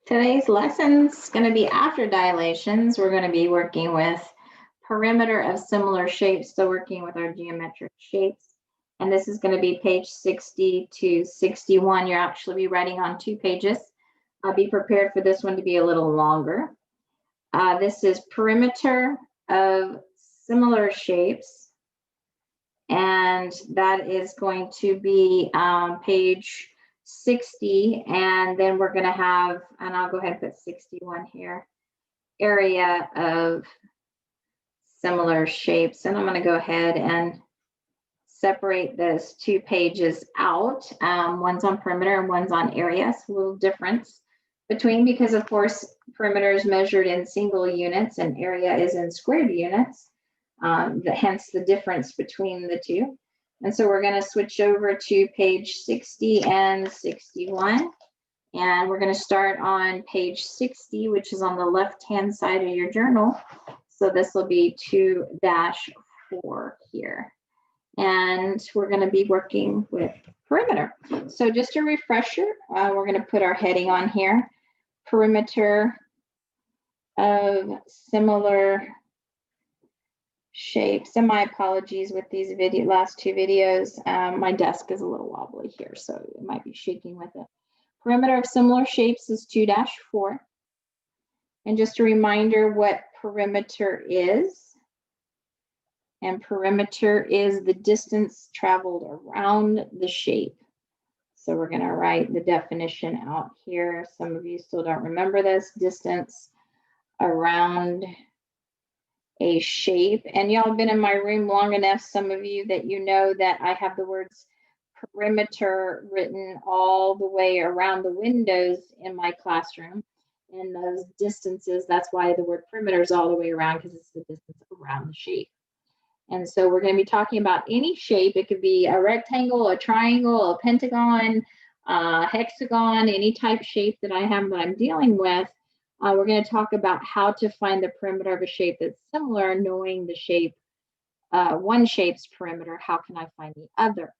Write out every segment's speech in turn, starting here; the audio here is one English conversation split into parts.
Today's lesson's going to be after dilations. We're going to be working with perimeter of similar shapes, so working with our geometric shapes. And this is going to be page 60 to 61. You'll actually be writing on 2 pages. I'll be prepared for this one to be a little longer. This is perimeter of similar shapes. And that is going to be page 60, and then we're going to have, and I'll go ahead and put 61 here, area of similar shapes. And I'm going to go ahead and separate those 2 pages out. One's on perimeter and one's on area. So a little difference between, because of course perimeter is measured in single units and area is in squared units. Hence the difference between the two. And so we're going to switch over to page 60 and 61. And we're going to start on page 60, which is on the left-hand side of your journal. So this will be 2-4 here. And we're going to be working with perimeter. So just a refresher, we're going to put our heading on here. Perimeter of similar shapes, and my apologies with these last 2 videos. My desk is a little wobbly here, so it might be shaking with it. Perimeter of similar shapes is 2-4. And just a reminder what perimeter is. And perimeter is the distance traveled around the shape. So we're going to write the definition out here. Some of you still don't remember this. Distance around a shape. And y'all have been in my room long enough, some of you, that you know that I have the words perimeter written all the way around the windows in my classroom. And those distances, that's why the word perimeter is all the way around, because it's the distance around the shape. And so we're going to be talking about any shape. It could be a rectangle, a triangle, a pentagon, a hexagon, any type shape that I have that I'm dealing with. We're going to talk about how to find the perimeter of a shape that's similar, knowing the shape, one shape's perimeter. How can I find the other?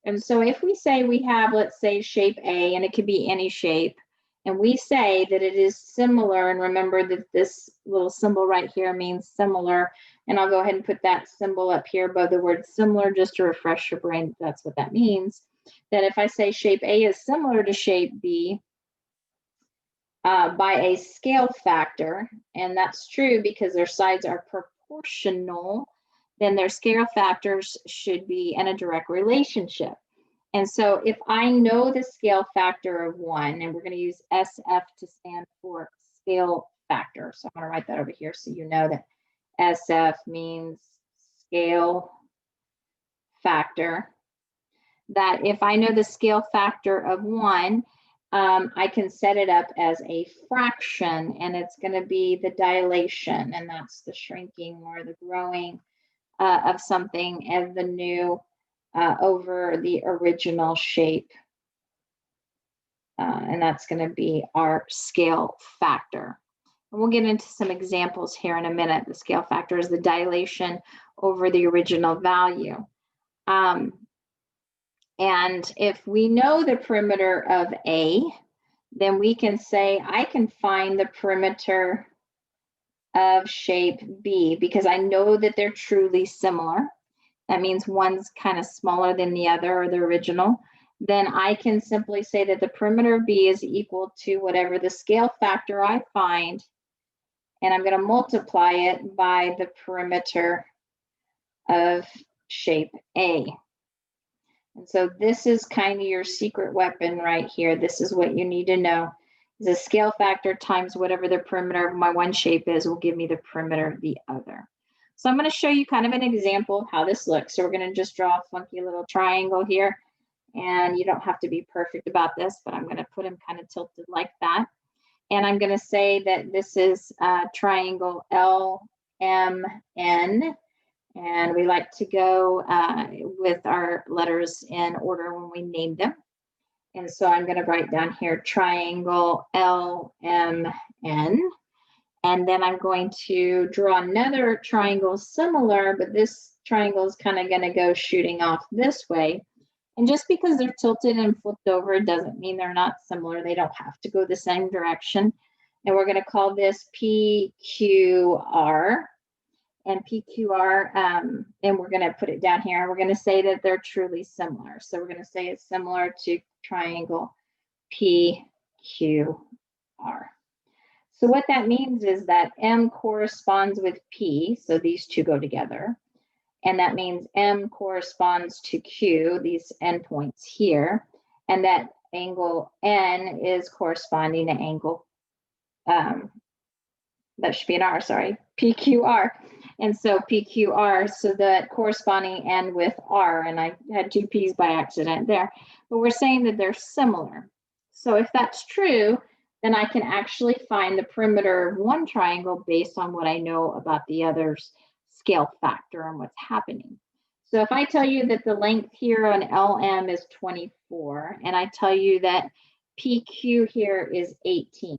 And so if we say we have, let's say, shape A, and it could be any shape, and we say that it is similar, and remember that this little symbol right here means similar, and I'll go ahead and put that symbol up here above the word similar just to refresh your brain. That's what that means. That if I say shape A is similar to shape B, by a scale factor, and that's true because their sides are proportional, then their scale factors should be in a direct relationship. And so if I know the scale factor of 1, and we're going to use SF to stand for scale factor. So I'm going to write that over here so you know that SF means scale factor. That if I know the scale factor of 1, I can set it up as a fraction, and it's going to be the dilation, and that's the shrinking or the growing of something as the new over the original shape. And that's going to be our scale factor. And we'll get into some examples here in a minute. The scale factor is the dilation over the original value. And if we know the perimeter of A, then we can say I can find the perimeter of shape B because I know that they're truly similar. That means one's kind of smaller than the other, or the original. Then I can simply say that the perimeter of B is equal to whatever the scale factor I find, and I'm going to multiply it by the perimeter of shape A. And so this is kind of your secret weapon right here. This is what you need to know. The scale factor times whatever the perimeter of my one shape is will give me the perimeter of the other. So I'm going to show you kind of an example of how this looks. So we're going to just draw a funky little triangle here. And you don't have to be perfect about this, but I'm going to put them kind of tilted like that. And I'm going to say that this is triangle LMN. And we like to go with our letters in order when we name them. And so I'm going to write down here triangle LMN. And then I'm going to draw another triangle similar, but this triangle is kind of going to go shooting off this way. And just because they're tilted and flipped over doesn't mean they're not similar. They don't have to go the same direction. And we're going to call this PQR. And PQR, and we're going to put it down here. And we're going to say that they're truly similar. So we're going to say it's similar to triangle PQR. So what that means is that M corresponds with P, so these two go together. And that means M corresponds to Q, these endpoints here. And that angle N is corresponding to angle, that should be an R, sorry, PQR. And so PQR, so that corresponding N with R, and I had two P's by accident there, but we're saying that they're similar. So if that's true, then I can actually find the perimeter of one triangle based on what I know about the other's scale factor and what's happening. So if I tell you that the length here on LM is 24, and I tell you that PQ here is 18,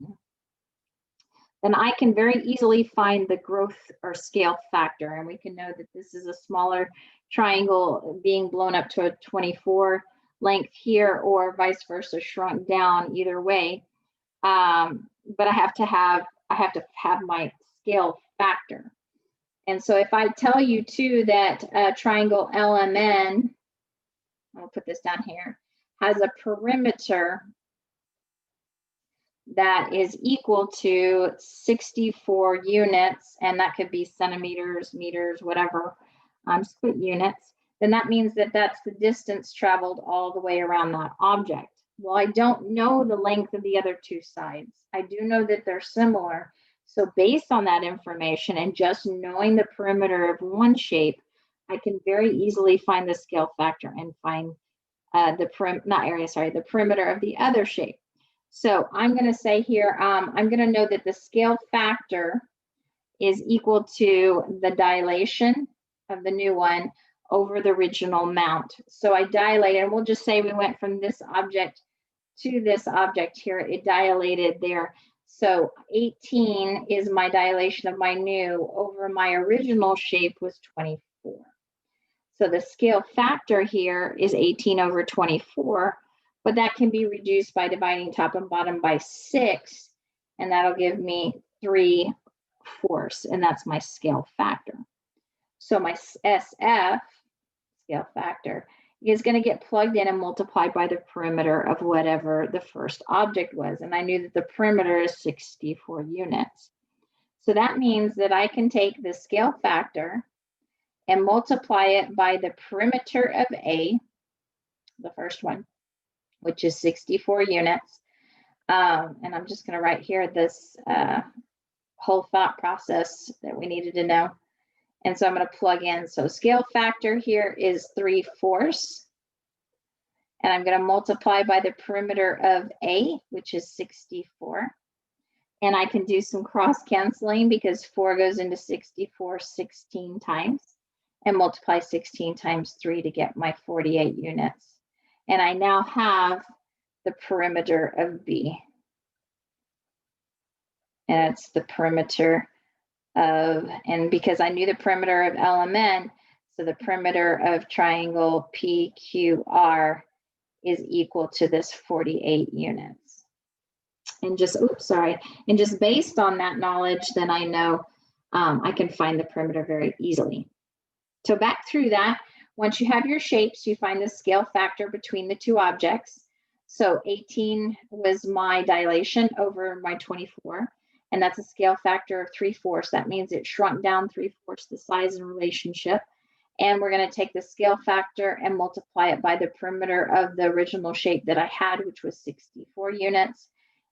then I can very easily find the growth or scale factor. And we can know that this is a smaller triangle being blown up to a 24 length here, or vice versa, shrunk down, either way. But I have to have my scale factor. And so if I tell you too that triangle LMN, I'll put this down here, has a perimeter that is equal to 64 units, and that could be centimeters, meters, whatever, just put units, then that means that that's the distance traveled all the way around that object. Well, I don't know the length of the other two sides. I do know that they're similar. So based on that information and just knowing the perimeter of one shape, I can very easily find the scale factor and find the perimeter of the other shape. So I'm going to say here, I'm going to know that the scale factor is equal to the dilation of the new one over the original mount. So I dilated, and we'll just say we went from this object to this object here, it dilated there. So 18 is my dilation of my new over my original shape was 24. So the scale factor here is 18 over 24. But that can be reduced by dividing top and bottom by 6, and that'll give me 3/4, and that's my scale factor. So my SF, scale factor, is going to get plugged in and multiplied by the perimeter of whatever the first object was, and I knew that the perimeter is 64 units. So that means that I can take the scale factor and multiply it by the perimeter of A, the first one, which is 64 units. And I'm just going to write here this whole thought process that we needed to know. And so I'm going to plug in. So scale factor here is 3/4. And I'm going to multiply by the perimeter of A, which is 64. And I can do some cross canceling because 4 goes into 64 16 times, and multiply 16 times 3 to get my 48 units. And I now have the perimeter of B. And it's the perimeter of, and because I knew the perimeter of LMN, so the perimeter of triangle PQR is equal to this 48 units. And just, and just based on that knowledge, then I know I can find the perimeter very easily. So back through that, once you have your shapes, you find the scale factor between the two objects. So 18 was my dilation over my 24, and that's a scale factor of 3/4. That means it shrunk down 3/4 the size and relationship. And we're going to take the scale factor and multiply it by the perimeter of the original shape that I had, which was 64 units.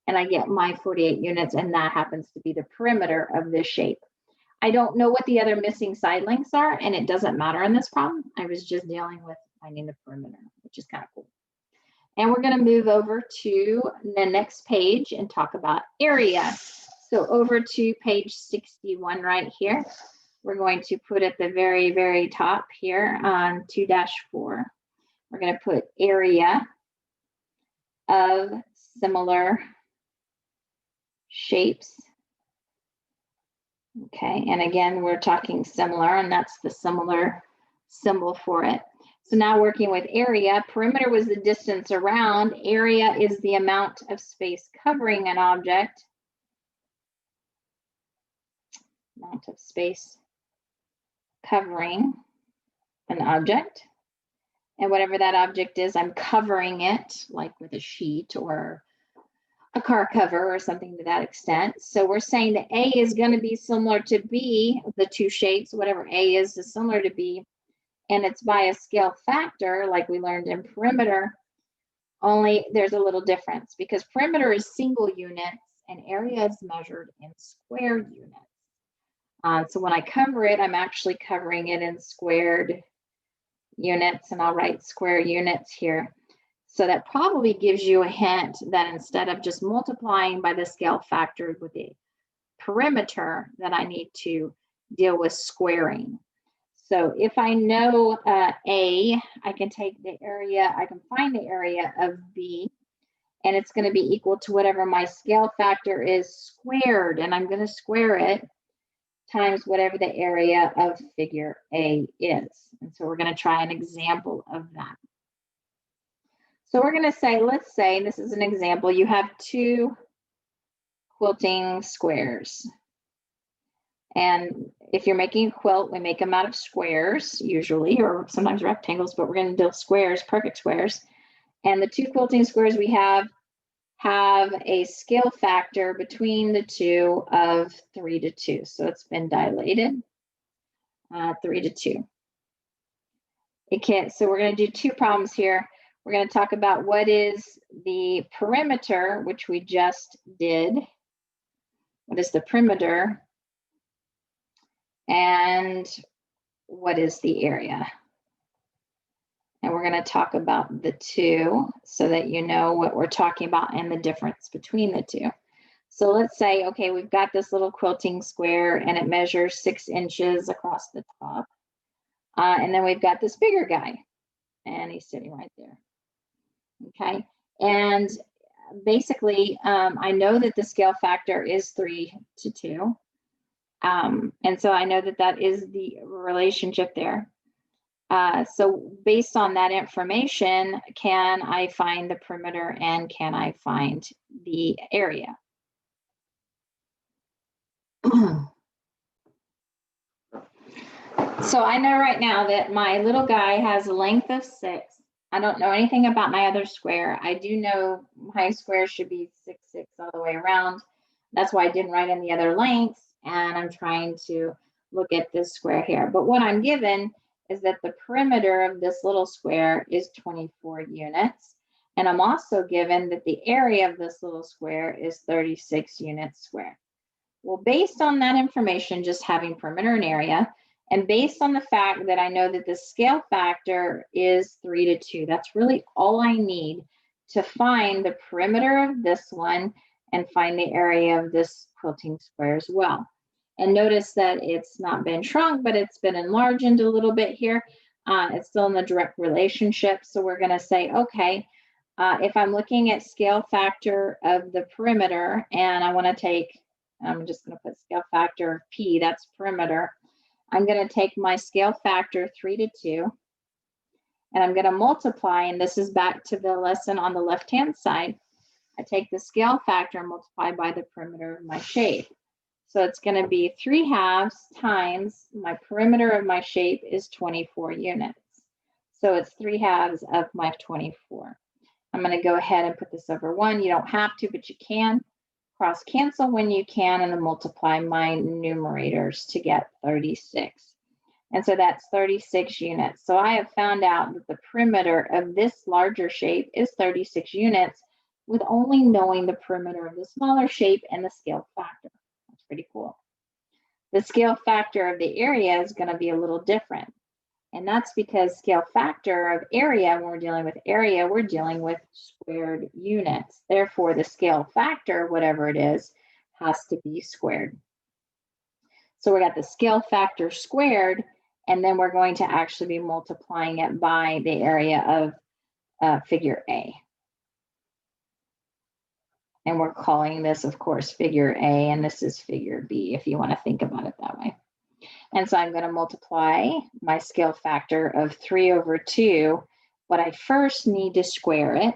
And I get my 48 units, and that happens to be the perimeter of this shape. I don't know what the other missing side lengths are, and it doesn't matter in this problem. I was just dealing with finding the perimeter, which is kind of cool. And we're going to move over to the next page and talk about area. So over to page 61 right here, we're going to put at the very, very top here on 2-4, we're going to put area of similar shapes. Okay, and again, we're talking similar, and that's the similar symbol for it. So now working with area, perimeter was the distance around, area is the amount of space covering an object. Amount of space covering an object. And whatever that object is, I'm covering it, like with a sheet or a car cover or something to that extent. So we're saying that A is going to be similar to B, the two shapes, whatever A is similar to B. And it's by a scale factor, like we learned in perimeter, only there's a little difference because perimeter is single units and area is measured in square units. So when I cover it, I'm actually covering it in squared units, and I'll write square units here. So that probably gives you a hint that instead of just multiplying by the scale factor with the perimeter, that I need to deal with squaring. So if I know A, I can take the area, I can find the area of B, and it's going to be equal to whatever my scale factor is squared, and I'm going to square it times whatever the area of figure A is. And so we're going to try an example of that. So we're going to say, let's say, this is an example, you have two quilting squares. And if you're making a quilt, we make them out of squares usually, or sometimes rectangles, but we're going to do squares, perfect squares. And the two quilting squares we have a scale factor between the two of 3 to 2. So it's been dilated, 3 to 2. So we're going to do two problems here. We're going to talk about what is the perimeter, which we just did. What is the perimeter? And what is the area? And we're going to talk about the two so that you know what we're talking about and the difference between the two. So let's say, okay, we've got this little quilting square and it measures 6 inches across the top. And then we've got this bigger guy and he's sitting right there. Okay. And basically, I know that the scale factor is 3 to 2. And so I know that that is the relationship there. So based on that information, can I find the perimeter and can I find the area? So I know right now that my little guy has a length of 6. I don't know anything about my other square. I do know my square should be 6, 6 all the way around. That's why I didn't write in the other lengths. And I'm trying to look at this square here. But what I'm given is that the perimeter of this little square is 24 units. And I'm also given that the area of this little square is 36 units squared. Well, based on that information, just having perimeter and area, and based on the fact that I know that the scale factor is 3 to 2, that's really all I need to find the perimeter of this one and find the area of this quilting square as well. And notice that it's not been shrunk, but it's been enlarged a little bit here. It's still in the direct relationship. So we're going to say, okay, if I'm looking at scale factor of the perimeter, and I want to take, I'm just going to put scale factor of P, that's perimeter. I'm going to take my scale factor 3 to 2, and I'm going to multiply, and this is back to the lesson on the left-hand side. I take the scale factor and multiply by the perimeter of my shape. So it's going to be 3/2 times my perimeter of my shape is 24 units. So it's 3/2 of my 24. I'm going to go ahead and put this over 1. You don't have to, but you can. Cross cancel when you can, and then multiply my numerators to get 36. And so that's 36 units. So I have found out that the perimeter of this larger shape is 36 units with only knowing the perimeter of the smaller shape and the scale factor. That's pretty cool. The scale factor of the area is going to be a little different. And that's because scale factor of area, when we're dealing with area, we're dealing with squared units. Therefore, the scale factor, whatever it is, has to be squared. So we got the scale factor squared, and then we're going to actually be multiplying it by the area of figure A. And we're calling this, of course, figure A, and this is figure B, if you want to think about it that way. And so I'm going to multiply my scale factor of 3/2, but I first need to square it.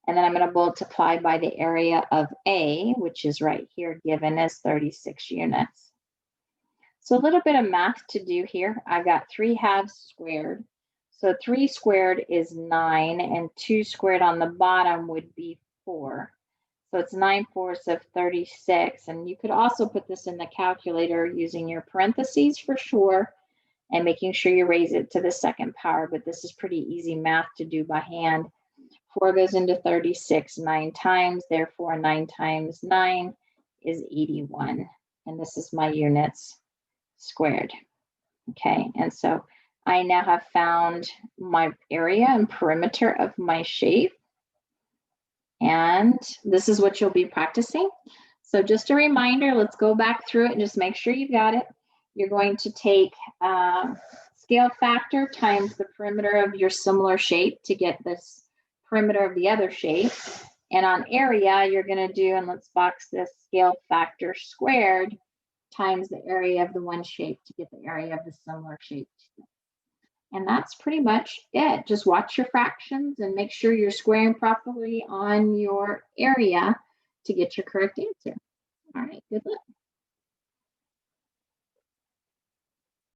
And then I'm going to multiply by the area of A, which is right here given as 36 units. So a little bit of math to do here. I've got 3/2 squared. So 3 squared is 9, and 2 squared on the bottom would be 4. So it's 9/4 of 36. And you could also put this in the calculator using your parentheses for sure and making sure you raise it to the second power. But this is pretty easy math to do by hand. 4 goes into 36 9 times. Therefore, 9 times 9 is 81. And this is my units squared. Okay, and so I now have found my area and perimeter of my shape. And this is what you'll be practicing. So just a reminder, let's go back through it and just make sure you've got it. You're going to take scale factor times the perimeter of your similar shape to get this perimeter of the other shape. And on area, you're going to do, and let's box this, scale factor squared times the area of the one shape to get the area of the similar shape. And that's pretty much it. Just watch your fractions and make sure you're squaring properly on your area to get your correct answer. All right, good luck.